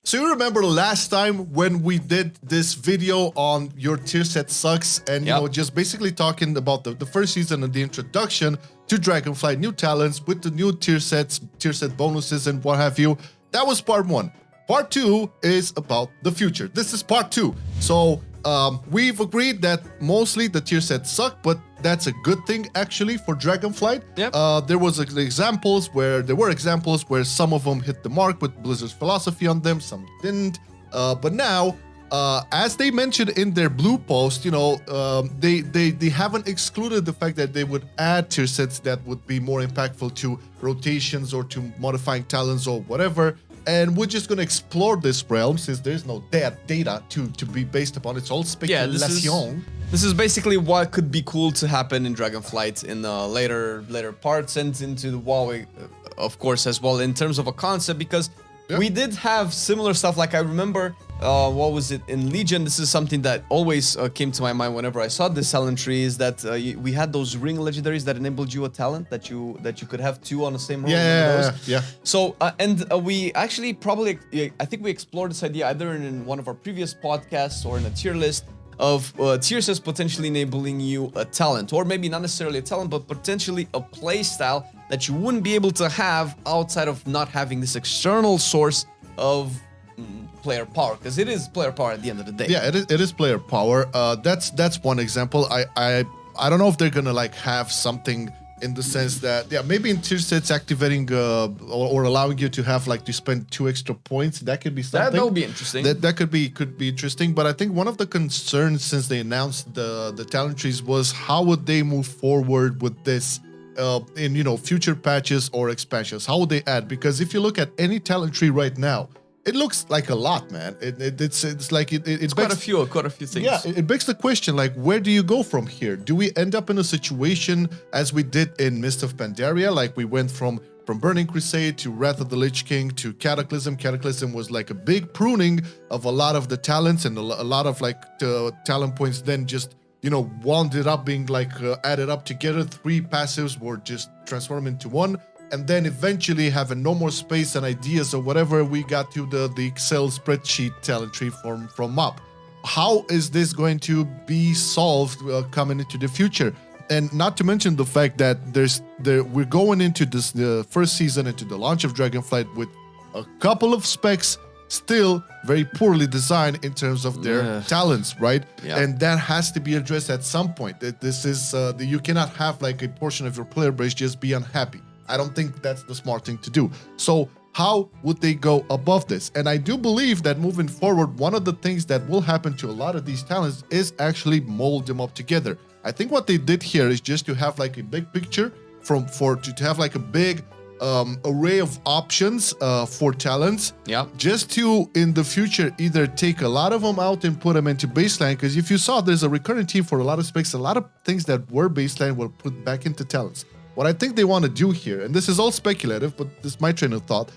So you remember last time when we did this video on your tier set sucks and you know, just basically talking about the first season and the introduction to Dragonflight, new talents with the new tier set bonuses and what have you. That was part 1. Part 2 is about the future. This is part 2. So we've agreed that mostly the tier sets suck, but that's a good thing actually for Dragonflight. There were examples where some of them hit the mark with Blizzard's philosophy on them, some didn't. But now, as they mentioned in their blue post, you know, they haven't excluded the fact that they would add tier sets that would be more impactful to rotations or to modifying talents or whatever. And we're just going to explore this realm since there's no data to be based upon. It's all speculation. This is basically what could be cool to happen in Dragonflight in the later parts and into the WoW, of course, as well, in terms of a concept, because we did have similar stuff. Like I remember, what was it in Legion? This is something that always came to my mind whenever I saw this talent tree. Is that we had those ring legendaries that enabled you a talent that you could have 2 on the same roll. Yeah. So we actually probably I think we explored this idea either in one of our previous podcasts or in a tier list of tier sets potentially enabling you a talent, or maybe not necessarily a talent, but potentially a play style that you wouldn't be able to have outside of not having this external source of player power, because it is player power at the end of the day. Yeah, it is player power. That's one example. I don't know if they're gonna like have something in the sense that maybe in tier sets activating or allowing you to have like to spend 2 extra points. That could be something. That would be interesting. That could be interesting. But I think one of the concerns since they announced the talent trees was how would they move forward with this in, you know, future patches or expansions. How would they add? Because if you look at any talent tree right now, it looks like a lot, man. It's like it's quite a few things. Yeah, it begs the question, like, where do you go from here? Do we end up in a situation as we did in Mist of Pandaria? Like we went from Burning Crusade to Wrath of the Lich King to Cataclysm. Cataclysm was like a big pruning of a lot of the talents, and a lot of like talent points then just, you know, wound it up being like added up together. 3 passives were just transformed into 1. And then eventually having no more space and ideas or whatever, we got to the Excel spreadsheet talent tree from MOP. How is this going to be solved coming into the future? And not to mention the fact that we're going into this first season, into the launch of Dragonflight with a couple of specs still very poorly designed in terms of their talents, right? And that has to be addressed at some point. This is you cannot have like a portion of your player base just be unhappy. I don't think that's the smart thing to do. So how would they go above this? And I do believe that moving forward, one of the things that will happen to a lot of these talents is actually mold them up together. I think what they did here is just to have like a big picture to have like a big array of options for talents. Just to in the future either take a lot of them out and put them into baseline, because if you saw, there's a recurring theme for a lot of specs. A lot of things that were baseline were put back into talents. What I think they want to do here, and this is all speculative, but this is my train of thought,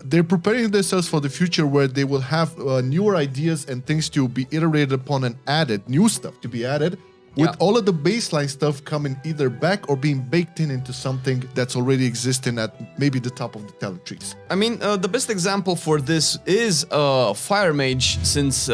they're preparing themselves for the future where they will have newer ideas and things to be iterated upon and added, new stuff to be added, with all of the baseline stuff coming either back or being baked into something that's already existing at maybe the top of the talent trees. I mean, the best example for this is Fire Mage, since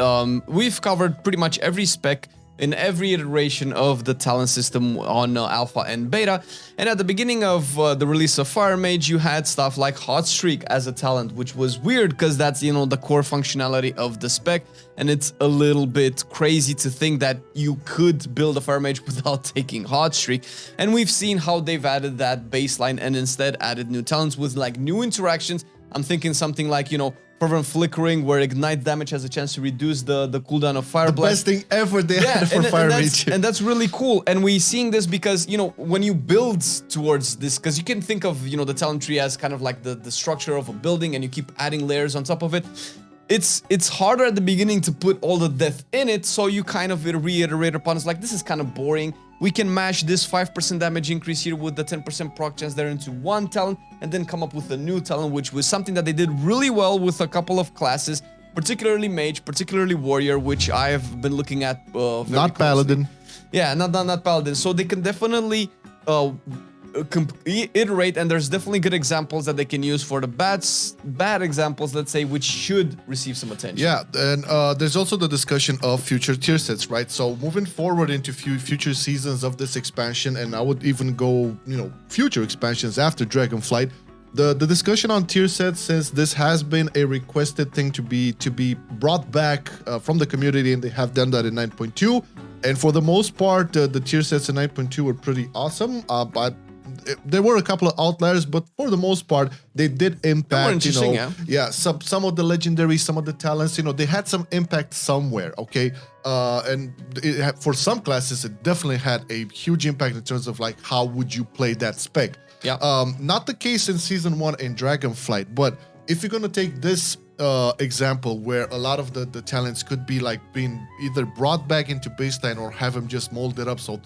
we've covered pretty much every spec in every iteration of the talent system on Alpha and Beta. And at the beginning of the release of Fire Mage, you had stuff like Hot Streak as a talent, which was weird because that's, you know, the core functionality of the spec. And it's a little bit crazy to think that you could build a Fire Mage without taking Hot Streak. And we've seen how they've added that baseline and instead added new talents with like new interactions. I'm thinking something like, you know, Fervent Flickering, where Ignite damage has a chance to reduce the cooldown of Fire Blast. The best thing ever they had for Fire Mage. And that's really cool. And we're seeing this because, you know, when you build towards this, because you can think of, you know, the talent tree as kind of like the structure of a building, and you keep adding layers on top of it. It's harder at the beginning to put all the depth in it, so you kind of reiterate upon it's like, this is kind of boring. We can mash this 5% damage increase here with the 10% proc chance there into 1 talent, and then come up with a new talent, which was something that they did really well with a couple of classes, particularly Mage, particularly Warrior, which I have been looking at very Not closely. Paladin. Yeah, not Paladin. So they can definitely iterate, and there's definitely good examples that they can use for the bad examples, let's say, which should receive some attention. Yeah, and there's also the discussion of future tier sets, right? So moving forward into future seasons of this expansion, and I would even go, future expansions after Dragonflight. The discussion on tier sets, since this has been a requested thing to be brought back from the community, and they have done that in 9.2. And for the most part, the tier sets in 9.2 were pretty awesome, but there were a couple of outliers, but for the most part, they did impact, some of the legendary, some of the talents, they had some impact somewhere, okay? And for some classes, it definitely had a huge impact in terms of like, how would you play that spec? Yeah. Not the case in Season 1 in Dragonflight, but if you're going to take this example where a lot of the talents could be like being either brought back into baseline or have them just molded up, so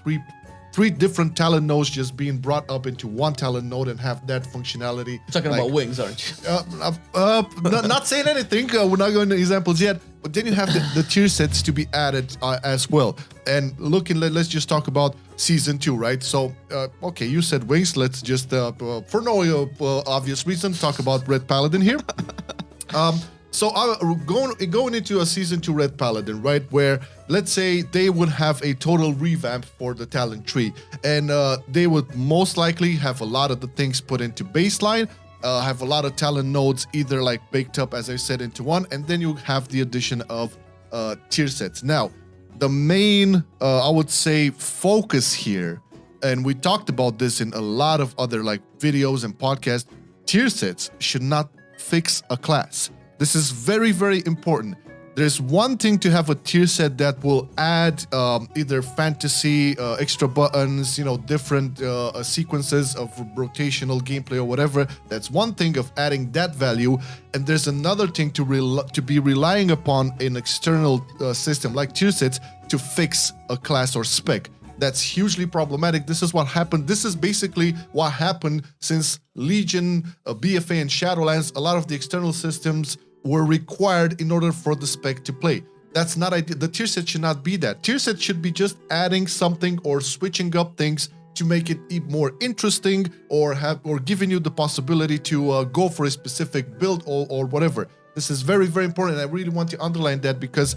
three different talent nodes just being brought up into one talent node and have that functionality. You're talking about wings, aren't you? Not saying anything. We're not going to examples yet. But then you have the tier sets to be added as well. And let's just talk about Season 2, right? So, okay, you said wings. Let's just, for no obvious reason, talk about Red Paladin here. So going into a Season 2 Red Paladin, right, where let's say they would have a total revamp for the talent tree, and they would most likely have a lot of the things put into baseline, have a lot of talent nodes either like baked up, as I said, into one, and then you have the addition of tier sets. Now, the main, I would say, focus here, and we talked about this in a lot of other like videos and podcasts, tier sets should not fix a class. This is very, very important. There's one thing to have a tier set that will add either fantasy, extra buttons, different sequences of rotational gameplay or whatever. That's one thing of adding that value. And there's another thing to be relying upon an external system like tier sets to fix a class or spec. That's hugely problematic. This is what happened. This is basically what happened since Legion, BFA, and Shadowlands. A lot of the external systems were required in order for the spec to play. That's not ideal. The tier set should not be that. Tier set should be just adding something or switching up things to make it more interesting, or giving you the possibility to go for a specific build or whatever. This is very, very important. I really want to underline that because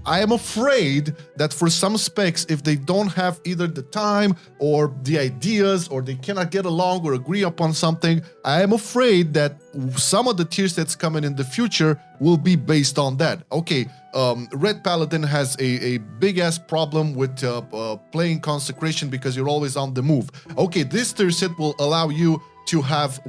I am afraid that for some specs, if they don't have either the time or the ideas, or they cannot get along or agree upon something, I am afraid that some of the tier sets coming in the future will be based on that. Okay, Red Paladin has a big-ass problem with playing Consecration because you're always on the move. Okay, this tier set will allow you to have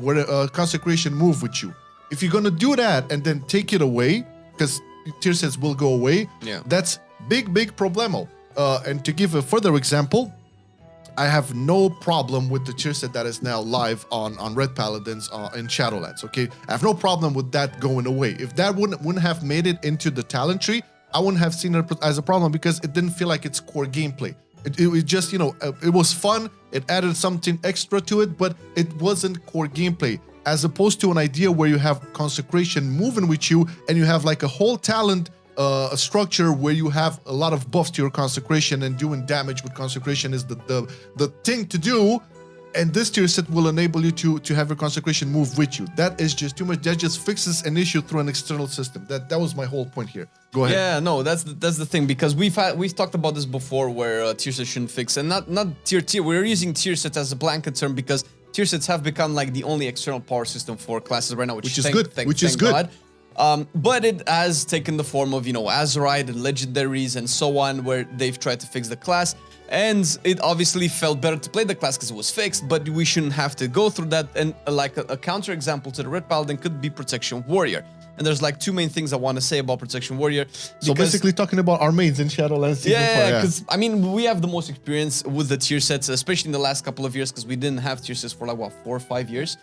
Consecration move with you. If you're gonna do that and then take it away, because tier sets will go away, that's big problemo. And to give a further example, I have no problem with the tier set that is now live on Red Paladins in Shadowlands, okay? I have no problem with that going away. If that wouldn't have made it into the talent tree, I wouldn't have seen it as a problem because it didn't feel like it's core gameplay. It was just, it was fun, it added something extra to it, but it wasn't core gameplay. As opposed to an idea where you have Consecration moving with you and you have like a whole talent structure where you have a lot of buffs to your Consecration, and doing damage with Consecration is the thing to do. And this tier set will enable you to have your Consecration move with you. That is just too much. That just fixes an issue through an external system. That was my whole point here. Go ahead. Yeah, no, that's the thing, because we've talked about this before, where tier sets shouldn't fix, and not tier. We're using tier sets as a blanket term because tier sets have become like the only external power system for classes right now, which is good. Which is good. But it has taken the form of, Azerite and legendaries and so on, where they've tried to fix the class. And it obviously felt better to play the class because it was fixed, but we shouldn't have to go through that. And like a counter example to the Red Paladin could be Protection Warrior. And there's like two main things I want to say about Protection Warrior. So basically talking about our mains in Shadowlands Season 4. Yeah, because I mean, we have the most experience with the tier sets, especially in the last couple of years, because we didn't have tier sets for like, 4 or 5 years.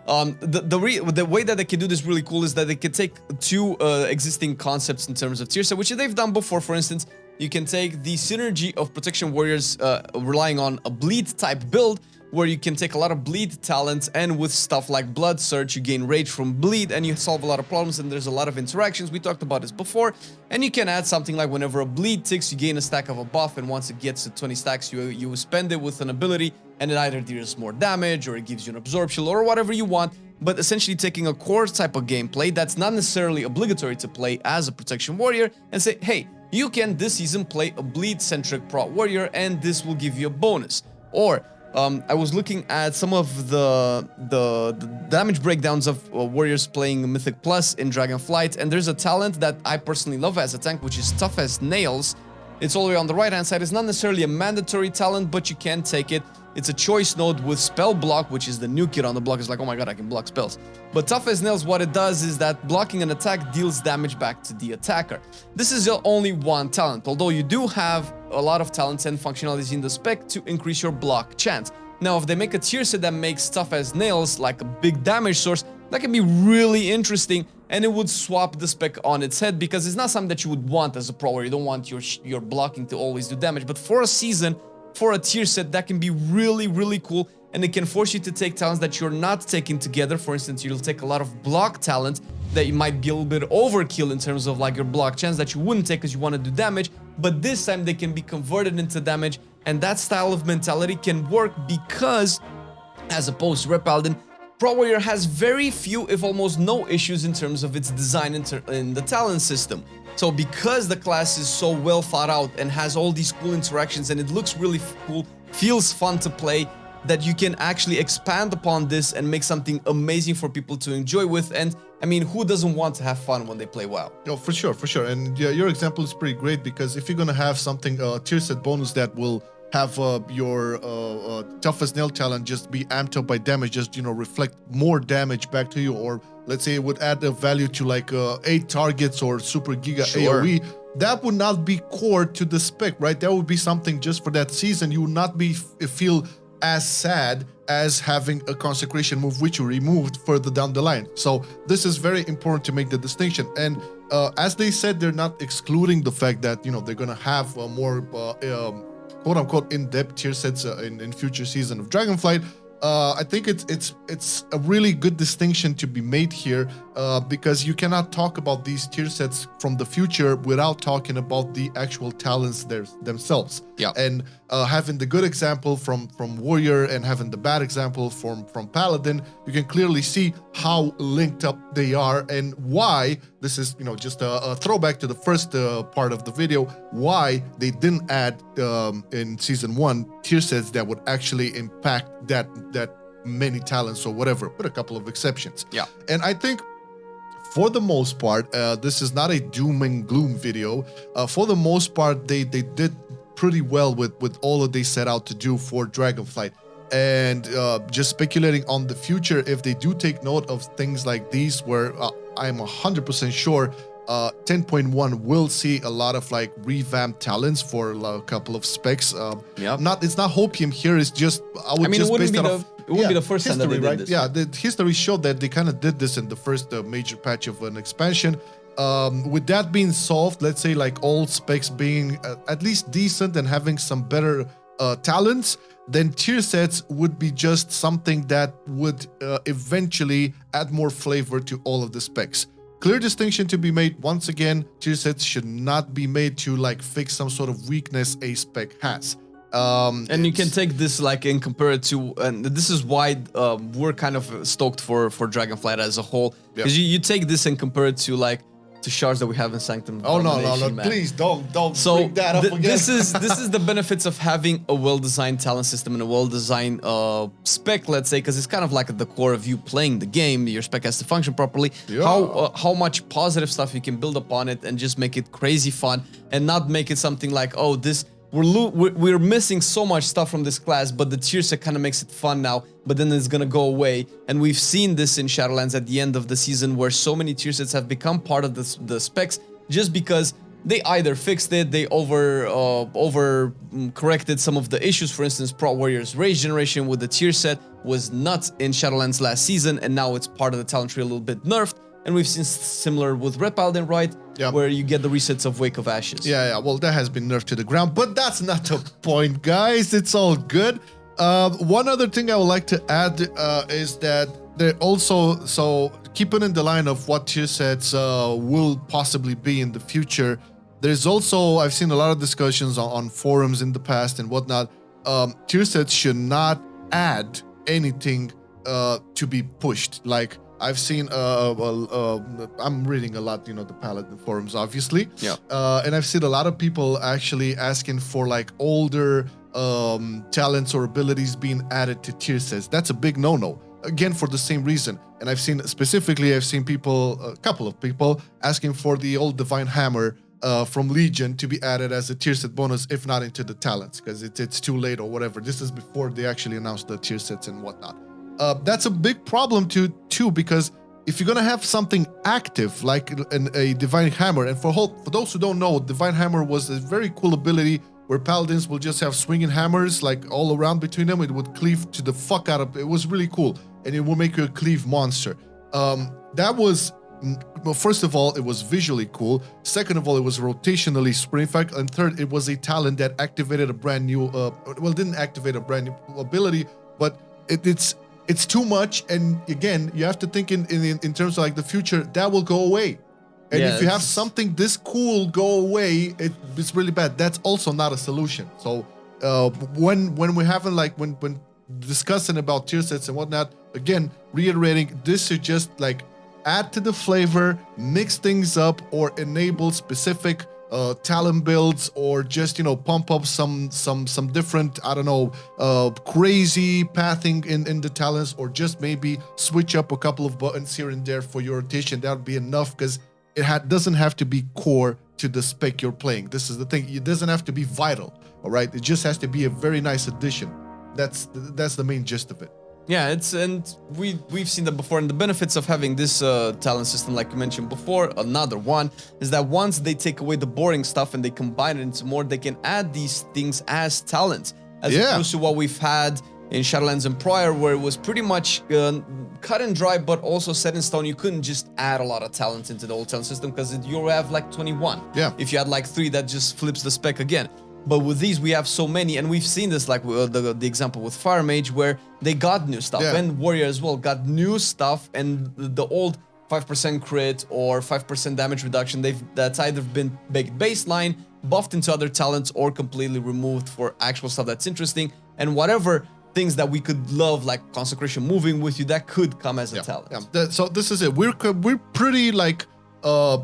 The way that they can do this really cool is that they can take two existing concepts in terms of tier set, which they've done before. For instance, you can take the synergy of Protection Warriors relying on a bleed type build where you can take a lot of bleed talents, and with stuff like Blood Surge, you gain rage from bleed, and you solve a lot of problems, and there's a lot of interactions. We talked about this before, and you can add something like whenever a bleed ticks, you gain a stack of a buff, and once it gets to 20 stacks, you spend it with an ability, and it either deals more damage, or it gives you an absorption, or whatever you want, but essentially taking a core type of gameplay that's not necessarily obligatory to play as a protection warrior, and say, hey, you can this season play a bleed-centric prot warrior, and this will give you a bonus. Or I was looking at some of the damage breakdowns of warriors playing Mythic Plus in Dragonflight, and there's a talent that I personally love as a tank, which is Tough as Nails. It's all the way on the right-hand side. It's not necessarily a mandatory talent, but you can take it. It's a choice node with spell block, which is the new kid on the block. It's like, oh my god, I can block spells. But Tough as Nails, what it does is that blocking an attack deals damage back to the attacker. This is only one talent, although you do have a lot of talents and functionalities in the spec to increase your block chance. Now, if they make a tier set that makes Tough as Nails like a big damage source, that can be really interesting, and it would swap the spec on its head, because it's not something that you would want as a pro, where you don't want your blocking to always do damage. But for a season, for a tier set, that can be really, really cool, and it can force you to take talents that you're not taking together. For instance, you'll take a lot of block talent that you might be a little bit overkill in terms of like your block chance that you wouldn't take because you want to do damage, but this time they can be converted into damage, and that style of mentality can work because, as opposed to Red Paladin, Pro Warrior has very few, if almost no issues in terms of its design in the talent system. So because the class is so well thought out and has all these cool interactions, and it looks really cool, feels fun to play, that you can actually expand upon this and make something amazing for people to enjoy with. And I mean, who doesn't want to have fun when they play WoW? No, for sure, for sure. And yeah, your example is pretty great, because if you're gonna have something, tier set bonus that will have your Tough as Nail talent just be amped up by damage, just, you know, reflect more damage back to you, or let's say it would add a value to like 8 targets or Super Giga AoE, that would not be core to the spec, right? That would be something just for that season. You would not feel as sad as having a consecration move which you removed further down the line. So this is very important to make the distinction. And as they said, they're not excluding the fact that, you know, they're gonna have more quote-unquote in-depth tier sets in future season of Dragonflight. I think it's a really good distinction to be made here, because you cannot talk about these tier sets from the future without talking about the actual talents themselves. Yeah. And having the good example from Warrior and having the bad example from Paladin, you can clearly see how linked up they are, and why this is, you know, just a throwback to the first part of the video, why they didn't add in season 1 tier sets that would actually impact that many talents or whatever, with a couple of exceptions. Yeah. And I think for the most part, this is not a doom and gloom video. For the most part, they did pretty well with all that they set out to do for Dragonflight. And just speculating on the future, if they do take note of things like these, where I'm 100% sure 10.1 will see a lot of like revamped talents for a couple of specs. It's not hopium here. It's just it wouldn't be the first time that they did this. Yeah, the history showed that they kind of did this in the first major patch of an expansion. With that being solved, let's say like all specs being at least decent and having some better talents, then tier sets would be just something that would eventually add more flavor to all of the specs. Clear distinction to be made. Once again, tier sets should not be made to like fix some sort of weakness a spec has. And you can take this like and compare it to, and this is why we're kind of stoked for Dragonflight as a whole, because you take this and compare it to like to shards that we have in Sanctum. Oh no, please don't bring that up again. This is the benefits of having a well-designed talent system and a well-designed spec, let's say, because it's kind of like at the core of you playing the game. Your spec has to function properly. Yeah. How much positive stuff you can build upon it and just make it crazy fun, and not make it something like, oh, this we're missing so much stuff from this class, but the tier set kind of makes it fun now, but then it's gonna go away. And we've seen this in Shadowlands at the end of the season, where so many tier sets have become part of the specs just because they either fixed it, they over corrected some of the issues. For instance, Pro Warrior's Rage generation with the tier set was nuts in Shadowlands last season, and now it's part of the talent tree a little bit nerfed. And we've seen similar with Red Paladin, right? Yeah. Where you get the resets of Wake of Ashes. Yeah, well, that has been nerfed to the ground, but that's not the point, guys. It's all good. One other thing I would like to add is that there also, so keeping in the line of what tier sets will possibly be in the future, there's also, I've seen a lot of discussions on forums in the past and whatnot. Tier sets should not add anything to be pushed. Like I've seen, I'm reading a lot, the Paladin forums, obviously. Yeah. And I've seen a lot of people actually asking for like older talents or abilities being added to tier sets. That's a big no-no. Again, for the same reason. And I've seen people, a couple of people asking for the old Divine Hammer from Legion to be added as a tier set bonus, if not into the talents, because it's too late or whatever. This is before they actually announced the tier sets and whatnot. That's a big problem too, because if you're gonna have something active like a Divine Hammer, and for those who don't know, Divine Hammer was a very cool ability where Paladins will just have swinging hammers like all around between them. It would cleave to the fuck out of it. Was really cool, and it will make you a cleave monster. That was, well, first of all, it was visually cool. Second of all, it was rotationally spring fact, and third, it was a talent that activated a brand new, didn't activate a brand new ability, but it's too much. And again, you have to think in terms of like the future, that will go away. And if you have something this cool go away, it's really bad. That's also not a solution. So when we're having like when discussing about tier sets and whatnot, again, reiterating, this should just like add to the flavor, mix things up, or enable specific talent builds, or just pump up some different, I don't know, crazy pathing in the talents, or just maybe switch up a couple of buttons here and there for your rotation. That would be enough, because it doesn't have to be core to the spec you're playing. This is the thing. It doesn't have to be vital, all right? It just has to be a very nice addition. That's the main gist of it. Yeah, and we've seen that before, and the benefits of having this talent system, like you mentioned before, another one, is that once they take away the boring stuff and they combine it into more, they can add these things as talents, as opposed to what we've had in Shadowlands and prior, where it was pretty much cut and dry, but also set in stone. You couldn't just add a lot of talent into the old talent system, because you have like 21. Yeah. If you had like 3, that just flips the spec again. But with these, we have so many, and we've seen this like the example with Fire Mage, where they got new stuff, and Warrior as well got new stuff, and the old 5% crit or 5% damage reduction, that's either been baked baseline, buffed into other talents, or completely removed for actual stuff that's interesting, and whatever things that we could love, like Consecration moving with you, that could come as a talent. Yeah. So this is it. We're pretty like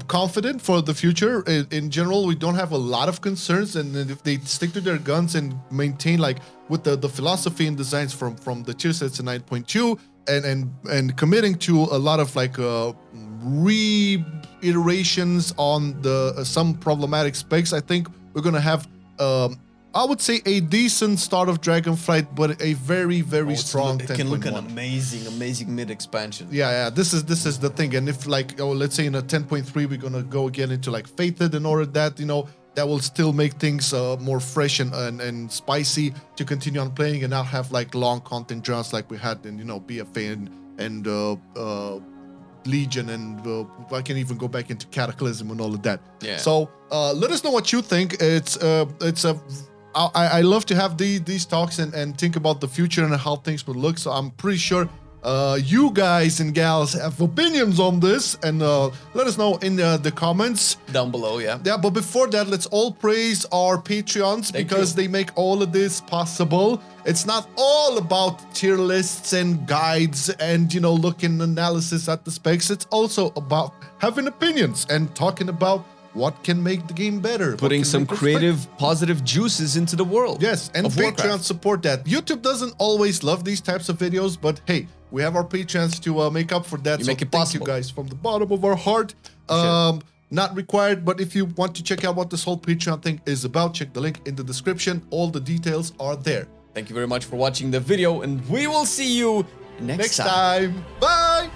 confident for the future. In general, we don't have a lot of concerns, and if they stick to their guns and maintain like with the philosophy and designs from the tier sets in 9.2, and committing to a lot of like reiterations on the some problematic specs, I think we're gonna have I would say a decent start of Dragonflight, but a very strong 10.1. It can look an amazing mid expansion. Yeah. This is the thing. And if like, let's say in a 10.3 we're gonna go again into like Fated, in order that that will still make things more fresh and spicy to continue on playing, and not have like long content droughts like we had in BFA and Legion, and I can even go back into Cataclysm and all of that. Yeah. So let us know what you think. I love to have these talks and think about the future and how things would look. So I'm pretty sure you guys and gals have opinions on this, and let us know in the comments down below. Yeah, but before that, let's all praise our Patreons, because they make all of this possible. It's not all about tier lists and guides and looking analysis at the specs. It's also about having opinions and talking about what can make the game better, putting some creative, positive juices into the world. Yes, and Patreon support that. YouTube doesn't always love these types of videos, but hey, we have our Patreons to make up for that. You make it possible. Thank you guys from the bottom of our heart. Not required, but if you want to check out what this whole Patreon thing is about, check the link in the description. All the details are there. Thank you very much for watching the video, and we will see you next time. Bye!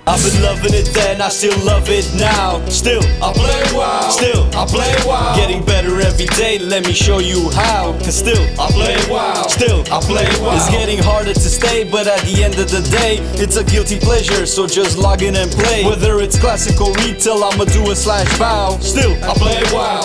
I've been loving it then, I still love it now. Still, I play WoW. Still, I play WoW. Getting better every day, let me show you how. Cause still, I play WoW. Still, I play WoW. It's getting harder to stay, but at the end of the day, it's a guilty pleasure, so just log in and play. Whether it's classic or retail, I'ma do a /bow. Still, I play WoW.